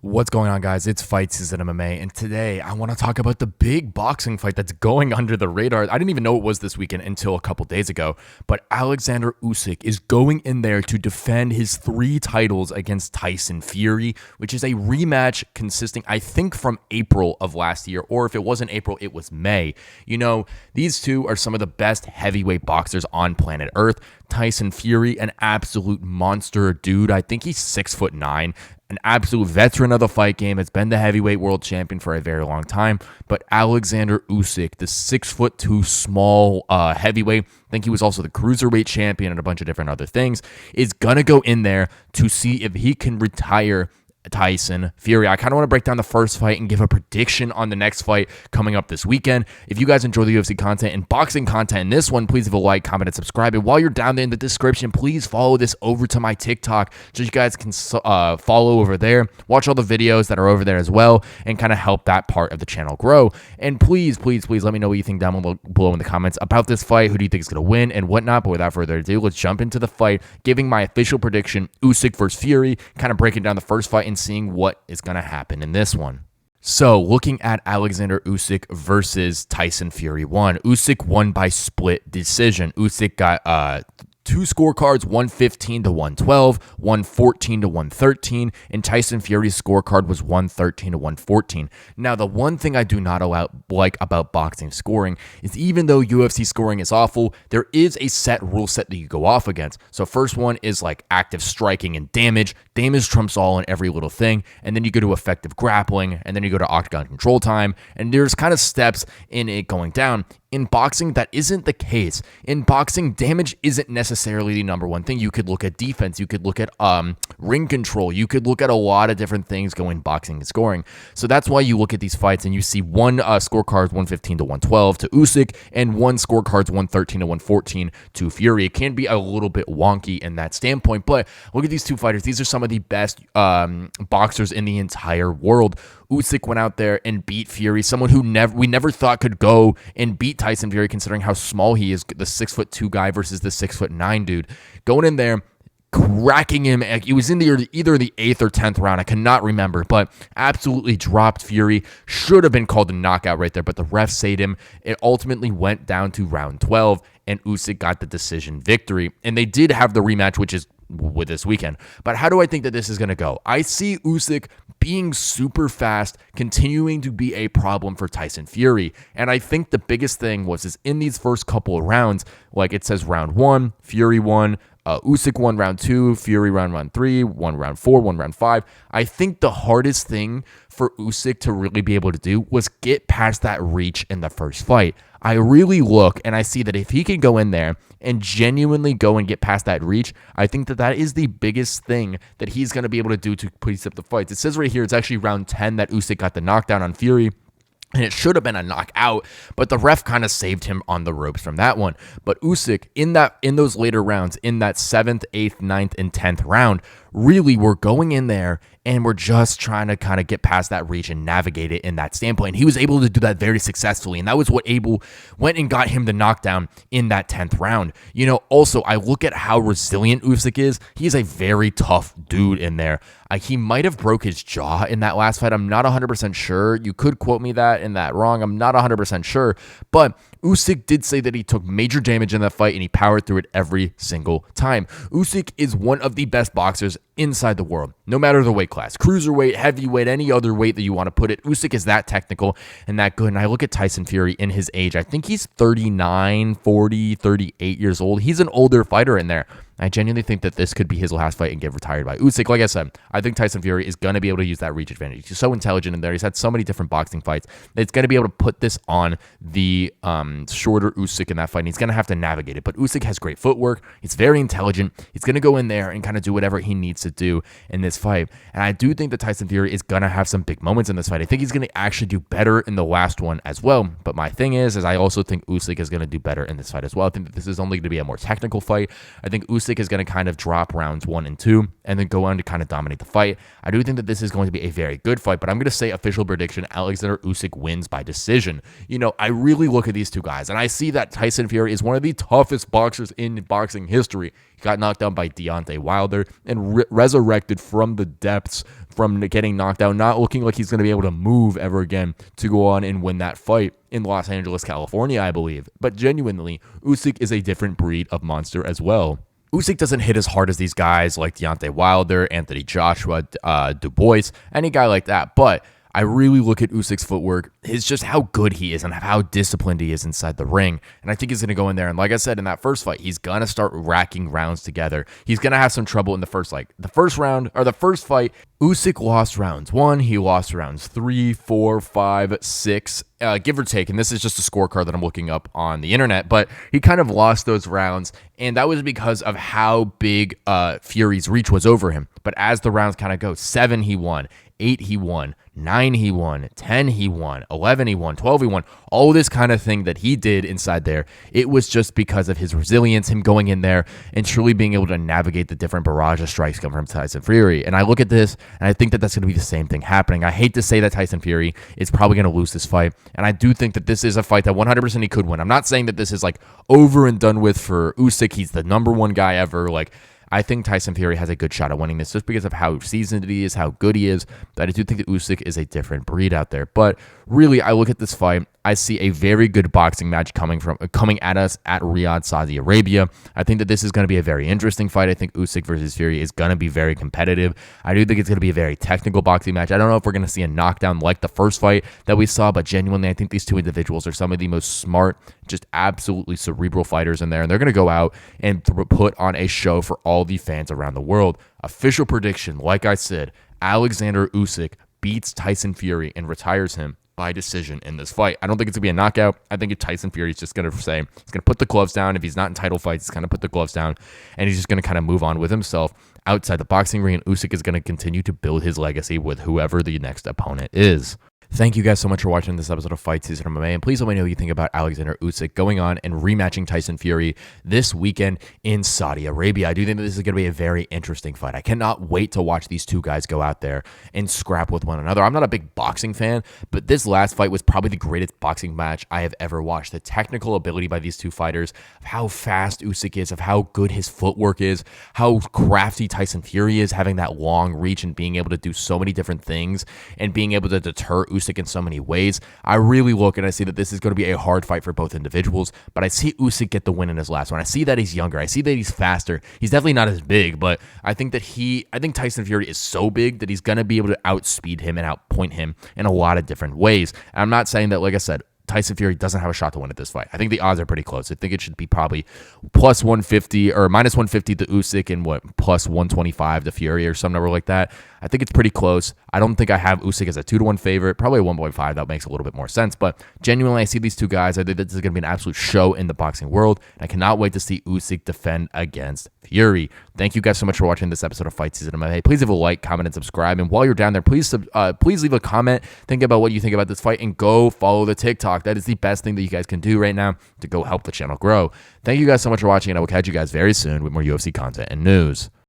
What's going on, guys? It's Fight Season MMA, and today I want to talk about the big boxing fight that's going under the radar. I didn't even know it was this weekend until a couple days ago, but Oleksandr Usyk is going in there to defend his 3 titles against Tyson Fury, which is a rematch consisting, I think, from April of last year, or if it wasn't April, it was May. You know, these two are some of the best heavyweight boxers on planet Earth. Tyson Fury, an absolute monster dude. I think he's 6'9", an absolute veteran of the fight game, has been the heavyweight world champion for a very long time. But Oleksandr Usyk, the 6'2" small heavyweight, I think he was also the cruiserweight champion and a bunch of different other things, is going to go in there to see if he can retire Tyson Fury. I kind of want to break down the first fight and give a prediction on the next fight coming up this weekend. If you guys enjoy the UFC content and boxing content in this one, please leave a like, comment, and subscribe. And while you're down there in the description, please follow this over to my TikTok so you guys can follow over there, watch all the videos that are over there as well, and kind of help that part of the channel grow. And please let me know what you think down below in the comments about this fight. Who do you think is going to win and whatnot? But without further ado, let's jump into the fight, giving my official prediction, Usyk versus Fury, kind of breaking down the first fight and seeing what is going to happen in this one. So, looking at Oleksandr Usyk versus Tyson Fury 1. Usyk won by split decision. Usyk got 2 scorecards, 115 to 112, 114 to 113, and Tyson Fury's scorecard was 113 to 114. Now, the one thing I do not like about boxing scoring is even though UFC scoring is awful, there is a set rule set that you go off against. So first one is like active striking and damage. Damage trumps all in every little thing. And then you go to effective grappling, and then you go to octagon control time. And there's kind of steps in it going down. In boxing, that isn't the case. In boxing, damage isn't necessarily the number one thing. You could look at defense. You could look at ring control. You could look at a lot of different things going boxing and scoring. So that's why you look at these fights and you see one scorecard 115 to 112 to Usyk and one scorecard 113 to 114 to Fury. It can be a little bit wonky in that standpoint, but look at these two fighters. These are some of the best boxers in the entire world. Usyk went out there and beat Fury, someone who we never thought could go and beat Tyson Fury, considering how small he is, the 6'2" guy versus the 6'9" dude. Going in there, cracking him. It was in either the 8th or 10th round. I cannot remember, but absolutely dropped Fury. Should have been called a knockout right there, but the ref saved him. It ultimately went down to round 12, and Usyk got the decision victory. And they did have the rematch, which is with this weekend. But how do I think that this is going to go? I see Usyk being super fast, continuing to be a problem for Tyson Fury. And I think the biggest thing is in these first couple of rounds, like it says round 1, Fury won, Usyk won round 2, Fury round 3, won round 4, won round 5. I think the hardest thing for Usyk to really be able to do was get past that reach in the first fight. I really look and I see that if he can go in there and genuinely go and get past that reach, I think that is the biggest thing that he's going to be able to do to piece up the fights. It says right here, it's actually round 10 that Usyk got the knockdown on Fury. And it should have been a knockout, but the ref kind of saved him on the ropes from that one. But Usyk, in those later rounds, in that 7th, 8th, 9th, and 10th round, really we're going in there and we're just trying to kind of get past that reach and navigate it in that standpoint. And he was able to do that very successfully, and that was what went and got him the knockdown in that 10th round. You know, also, I look at how resilient Usyk is. He's a very tough dude in there. He might have broke his jaw in that last fight. I'm not 100% sure. You could quote me that in that wrong. I'm not 100% sure. But Usyk did say that he took major damage in that fight and he powered through it every single time. Usyk is one of the best boxers inside the world, no matter the weight class, cruiserweight, heavyweight, any other weight that you want to put it. Usyk is that technical and that good. And I look at Tyson Fury in his age. I think he's 39, 40, 38 years old. He's an older fighter in there. I genuinely think that this could be his last fight and get retired by Usyk. Like I said, I think Tyson Fury is going to be able to use that reach advantage. He's so intelligent in there. He's had so many different boxing fights that it's going to be able to put this on the shorter Usyk in that fight. And he's going to have to navigate it. But Usyk has great footwork. He's very intelligent. He's going to go in there and kind of do whatever he needs to do in this fight. And I do think that Tyson Fury is going to have some big moments in this fight. I think he's going to actually do better in the last one as well. But my thing is I also think Usyk is going to do better in this fight as well. I think that this is only going to be a more technical fight. I think Usyk is going to kind of drop rounds 1 and 2 and then go on to kind of dominate the fight. I do think that this is going to be a very good fight, but I'm going to say official prediction, Oleksandr Usyk wins by decision. You know, I really look at these two guys and I see that Tyson Fury is one of the toughest boxers in boxing history. He got knocked down by Deontay Wilder and resurrected from the depths from getting knocked out, not looking like he's going to be able to move ever again to go on and win that fight in Los Angeles, California, I believe. But genuinely, Usyk is a different breed of monster as well. Usyk doesn't hit as hard as these guys like Deontay Wilder, Anthony Joshua, Dubois, any guy like that. But I really look at Usyk's footwork, his just how good he is and how disciplined he is inside the ring. And I think he's going to go in there. And like I said, in that first fight, he's going to start racking rounds together. He's going to have some trouble in the first fight. Usyk lost rounds 1. He lost rounds 3, 4, 5, 6, give or take. And this is just a scorecard that I'm looking up on the internet. But he kind of lost those rounds. And that was because of how big Fury's reach was over him. But as the rounds kind of go, 7 he won, 8 he won, 9 he won, 10 he won, 11 he won, 12 he won, all this kind of thing that he did inside there. It was just because of his resilience, him going in there and truly being able to navigate the different barrage of strikes coming from Tyson Fury. And I look at this and I think that that's going to be the same thing happening. I hate to say that Tyson Fury is probably going to lose this fight. And I do think that this is a fight that 100% he could win. I'm not saying that this is like over and done with for Usyk. He's the number one guy ever. Like, I think Tyson Fury has a good shot at winning this just because of how seasoned he is, how good he is. But I do think that Usyk is a different breed out there. But really, I look at this fight, I see a very good boxing match coming at us at Riyadh, Saudi Arabia. I think that this is going to be a very interesting fight. I think Usyk versus Fury is going to be very competitive. I do think it's going to be a very technical boxing match. I don't know if we're going to see a knockdown like the first fight that we saw, but genuinely, I think these two individuals are some of the most smart, just absolutely cerebral fighters in there, and they're going to go out and put on a show for all the fans around the world. Official prediction, like I said, Oleksandr Usyk beats Tyson Fury and retires him by decision in this fight. I don't think it's going to be a knockout. I think if Tyson Fury is just going to say, he's going to put the gloves down. If he's not in title fights, he's going to put the gloves down, and he's just going to kind of move on with himself outside the boxing ring, and Usyk is going to continue to build his legacy with whoever the next opponent is. Thank you guys so much for watching this episode of Fight Season MMA, and please let me know what you think about Oleksandr Usyk going on and rematching Tyson Fury this weekend in Saudi Arabia. I do think that this is going to be a very interesting fight. I cannot wait to watch these two guys go out there and scrap with one another. I'm not a big boxing fan, but this last fight was probably the greatest boxing match I have ever watched. The technical ability by these two fighters, of how fast Usyk is, of how good his footwork is, how crafty Tyson Fury is, having that long reach and being able to do so many different things and being able to deter Usyk in so many ways. I really look and I see that this is going to be a hard fight for both individuals, but I see Usyk get the win in his last one. I see that he's younger. I see that he's faster. He's definitely not as big, but I think Tyson Fury is so big that he's going to be able to outspeed him and outpoint him in a lot of different ways. And I'm not saying that, like I said, Tyson Fury doesn't have a shot to win at this fight. I think the odds are pretty close. I think it should be probably plus 150 or minus 150 to Usyk and plus 125 to Fury or some number like that. I think it's pretty close. I don't think I have Usyk as a 2-1 favorite. Probably a 1.5. That makes a little bit more sense. But genuinely, I see these two guys. I think this is going to be an absolute show in the boxing world. And I cannot wait to see Usyk defend against Fury. Thank you guys so much for watching this episode of Fight Season MMA. Please leave a like, comment, and subscribe. And while you're down there, please leave a comment. Think about what you think about this fight and go follow the TikTok. That is the best thing that you guys can do right now to go help the channel grow. Thank you guys so much for watching, and I will catch you guys very soon with more UFC content and news.